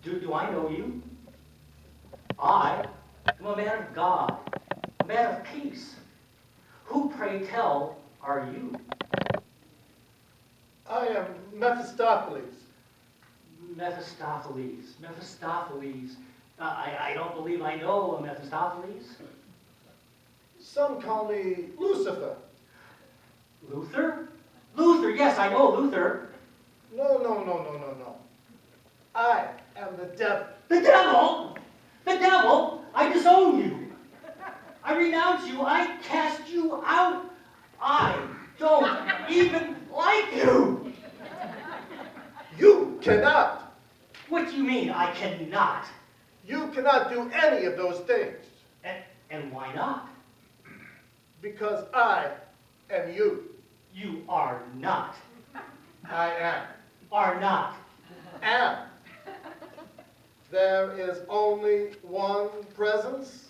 Do I know you? I am a man of God, a man of peace. Who, pray tell, are you? I am Mephistopheles. Mephistopheles. I don't believe I know a Mephistopheles. Some call me Lucifer. Luther? Luther, yes, I know Luther. No. I am the devil. The devil? The devil? I disown you. I renounce you. I cast you out. I don't even like you. You cannot. What do you mean, I cannot? You cannot do any of those things. And why not? Because I am you. You are not. I am. Are not. Am. There is only one presence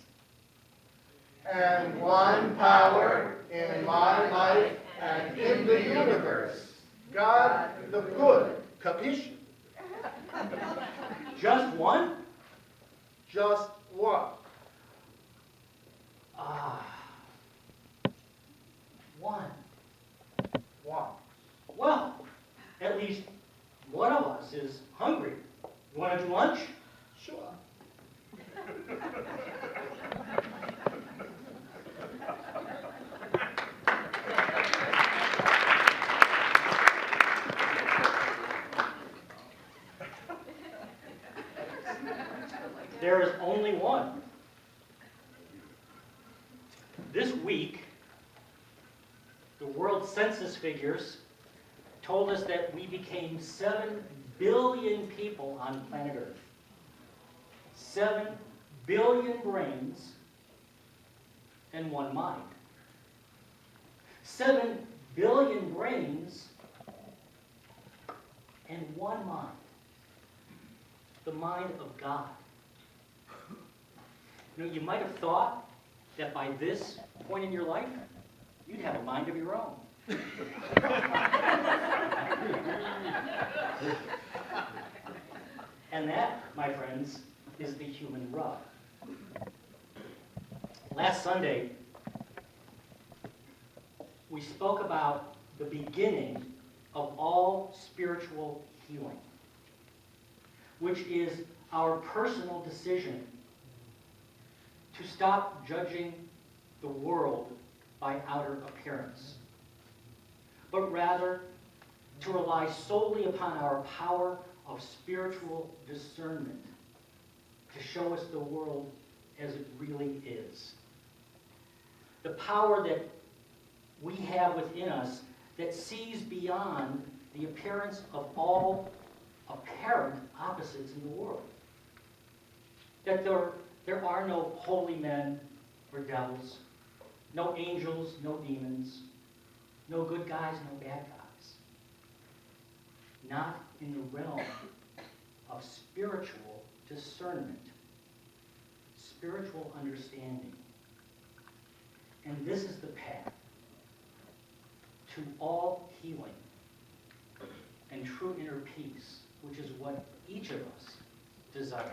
and one power in my life and in the universe. God the good. Capisce? Just one? Just one. One. One. Well, at least one of us is hungry. You want to do lunch? Sure. There is only one. This week, the World Census figures told us that we became 7 billion people on planet Earth. 7 billion brains and one mind. 7 billion brains and one mind. The mind of God. You know, you might have thought that by this point in your life, you'd have a mind of your own. And that, my friends, is the human rub. Last Sunday, we spoke about the beginning of all spiritual healing, which is our personal decision to stop judging the world by outer appearance, but rather to rely solely upon our power of spiritual discernment to show us the world as it really is. The power that we have within us that sees beyond the appearance of all apparent opposites in the world. That there are no holy men or devils, no angels, no demons, no good guys, no bad guys. Not in the realm of spiritual discernment, spiritual understanding. And this is the path to all healing and true inner peace, which is what each of us desires.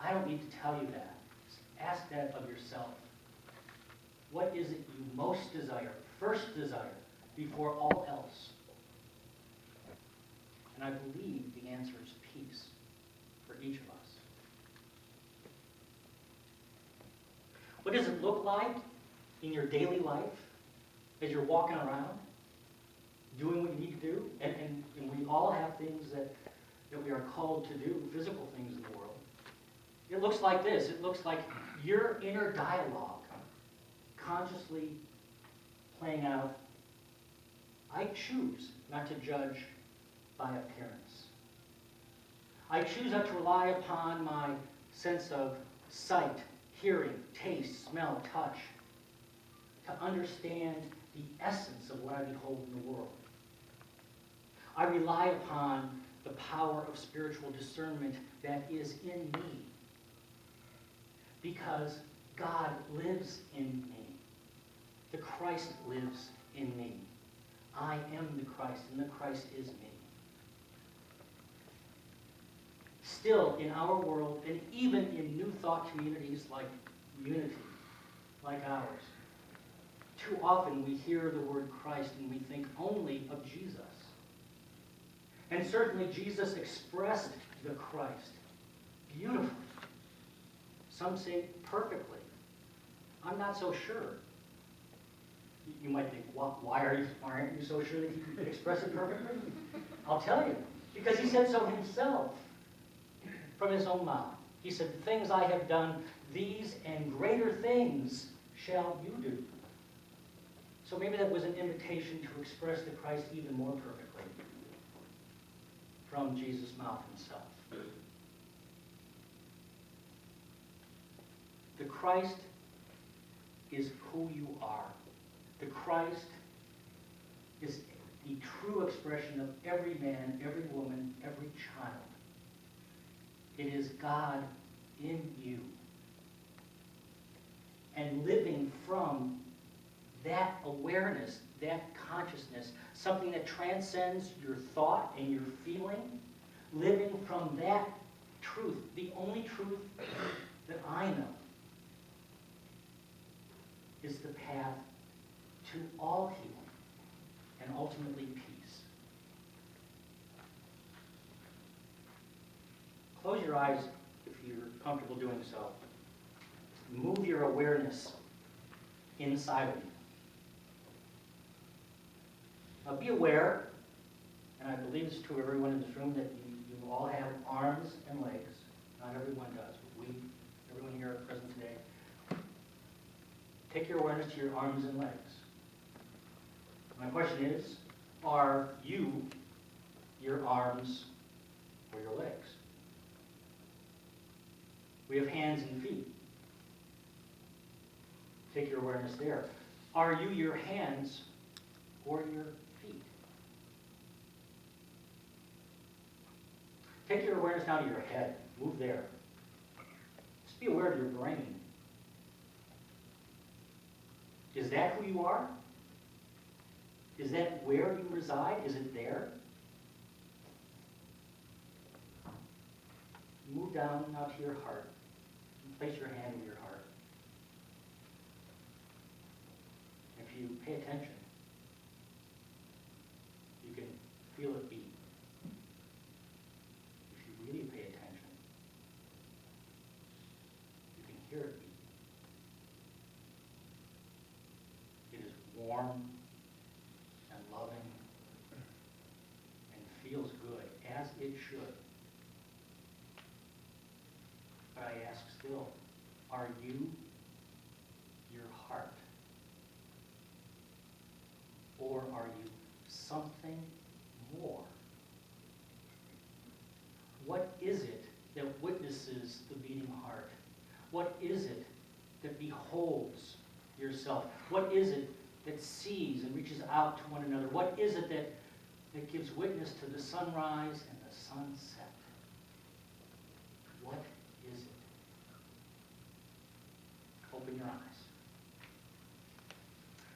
I don't need to tell you that. Ask that of yourself. What is it you most desire, first desire, before all else? And I believe the answer is peace for each of us. What does it look like in your daily life as you're walking around, doing what you need to do? And we all have things that we are called to do, physical things in the world. It looks like this. It looks like your inner dialogue consciously playing out. I choose not to judge by appearance. I choose not to rely upon my sense of sight, hearing, taste, smell, touch, to understand the essence of what I behold in the world. I rely upon the power of spiritual discernment that is in me, because God lives in me. The Christ lives in me. I am the Christ, and the Christ is me. still in our world, and even in New Thought communities like Unity, like ours, too often we hear the word Christ and we think only of Jesus. And certainly Jesus expressed the Christ beautifully. Some say perfectly. I'm not so sure. You might think, why aren't you so sure that he could express it perfectly? I'll tell you. Because he said so himself from his own mouth. He said, the things I have done, these and greater things shall you do. So maybe that was an invitation to express the Christ even more perfectly from Jesus' mouth himself. The Christ is who you are. The Christ is the true expression of every man, every woman, every child. It is God in you. And living from that awareness, that consciousness, something that transcends your thought and your feeling, living from that truth, the only truth that I know, is the path to all healing and ultimately peace. Close your eyes if you're comfortable doing so. Move your awareness inside of you. Now be aware, and I believe it's true of everyone in this room, that you all have arms and legs. Not everyone does, but everyone here present today. Take your awareness to your arms and legs. My question is, are you your arms or your legs? We have hands and feet. Take your awareness there. Are you your hands or your feet? Take your awareness now to your head. Move there. Just be aware of your brain. Is that who you are? Is that where you reside? Is it there? Move down now to your heart. And place your hand in your heart. If you pay attention, you can feel it beat. If you really pay attention, you can hear it beat. It is warm and loving and feels good, as it should. But I ask still, are you your heart? Or are you something more? What is it that witnesses the beating heart? What is it that beholds yourself? What is it that sees and reaches out to one another? What is it that gives witness to the sunrise and the sunset? What is it? Open your eyes.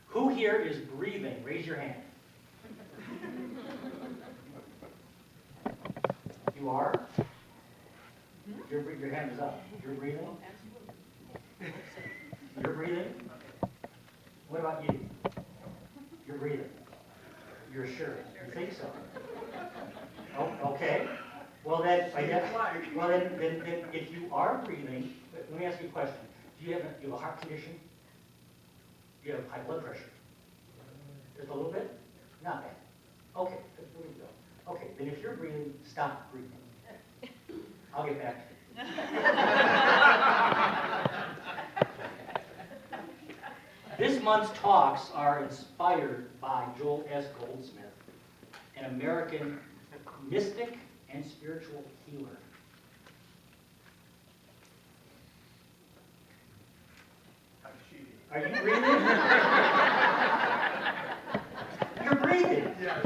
Who here is breathing? Raise your hand. You are? Your hand is up. You're breathing? You're breathing? What about you? You're breathing. You're sure? You think so? Oh, okay. Well then, if you are breathing, let me ask you a question. Do you have a heart condition? Do you have high blood pressure? Just a little bit? Not bad. Okay, there we go. Okay, then if you're breathing, stop breathing. I'll get back to you. This month's talks are inspired by Joel S. Goldsmith, an American mystic and spiritual healer. Are you breathing? You're breathing. Yes.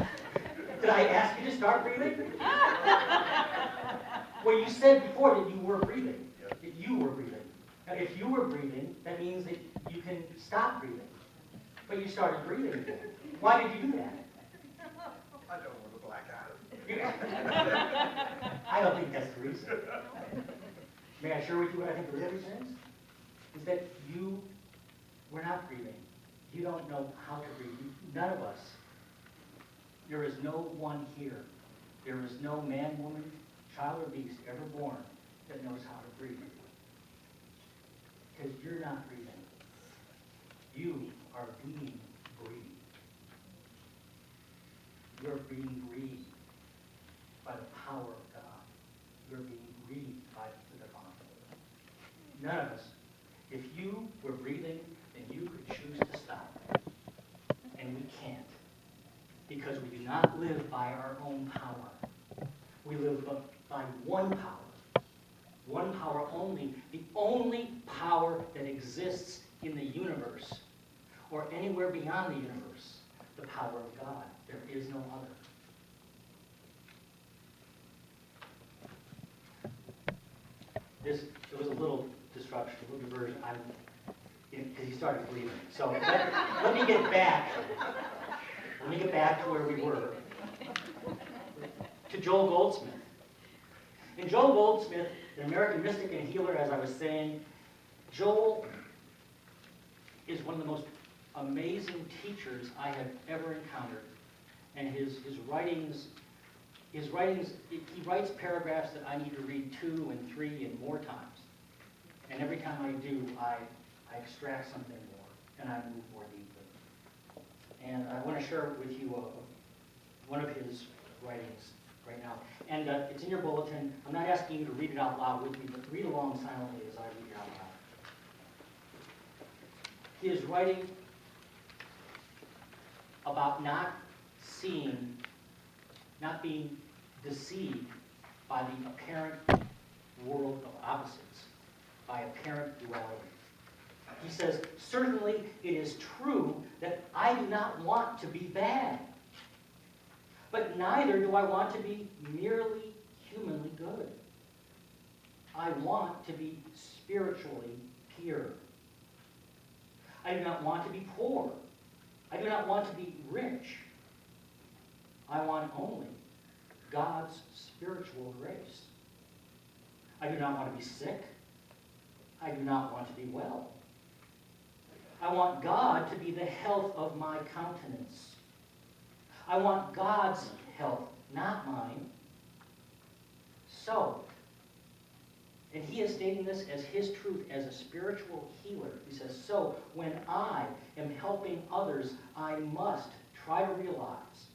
Did I ask you to start breathing? Well, you said before that you were breathing. Yes. That you were breathing. Now, if you were breathing, that means that you can stop breathing. But you started breathing again. Why did you do that? I don't want to black out. I don't think that's the reason. May I share with you what I think the real reason is that we're not breathing. You don't know how to breathe. None of us. There is no one here. There is no man, woman, child, or beast ever born that knows how to breathe. Because you're not breathing. You are being breathed. You're being breathed by the power of God. You're being breathed by the divine. None of us. If you were breathing, then you could choose to stop. And we can't. Because we do not live by our own power. We live by one power. One power only. The only power that exists in the universe or anywhere beyond the universe. The power of God. There is no other. There was a little disruption, a little diversion, because he started breathing. So let me get back. Let me get back to where we were. To Joel Goldsmith. And Joel Goldsmith, an American mystic and healer, as I was saying, Joel is one of the most amazing teachers I have ever encountered. And his writings, he writes paragraphs that I need to read 2 and 3 and more times. And every time I do, I extract something more, and I move more deeply. And I want to share with you one of his writings right now. And it's in your bulletin. I'm not asking you to read it out loud with me, but read along silently as I read it out loud. He is writing about not being deceived by the apparent world of opposites, by apparent duality. He says, certainly it is true that I do not want to be bad, but neither do I want to be merely humanly good. I want to be spiritually pure. I do not want to be poor. I do not want to be rich. I want only God's spiritual grace. I do not want to be sick. I do not want to be well. I want God to be the health of my countenance. I want God's health, not mine. So, and he is stating this as his truth as a spiritual healer. He says, so when I am helping others, I must try to realize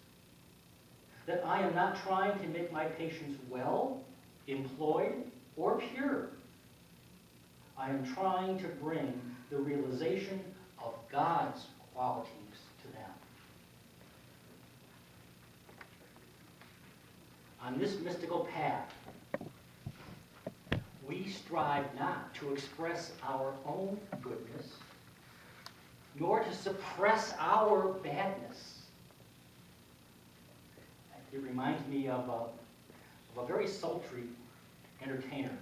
that I am not trying to make my patients well, employed, or pure. I am trying to bring the realization of God's qualities to them. On this mystical path, we strive not to express our own goodness, nor to suppress our badness. It reminds me of a very sultry entertainer,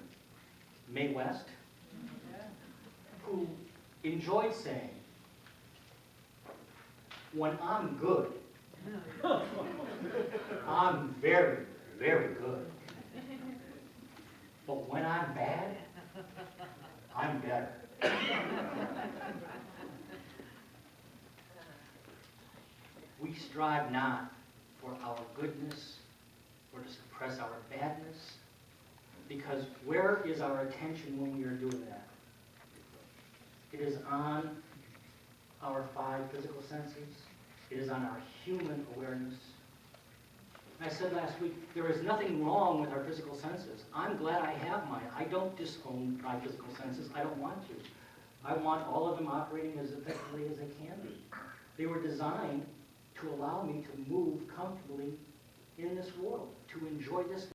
Mae West, who enjoyed saying, when I'm good, I'm very, very good. But when I'm bad, I'm better. We strive not for our goodness or to suppress our badness, because where is our attention when we are doing that? It is on our 5 physical senses. It is on our human awareness. I said last week, there is nothing wrong with our physical senses. I'm glad I have mine. I don't disown my physical senses. I don't want to. I want all of them operating as effectively as they can be. They were designed to allow me to move comfortably in this world, to enjoy this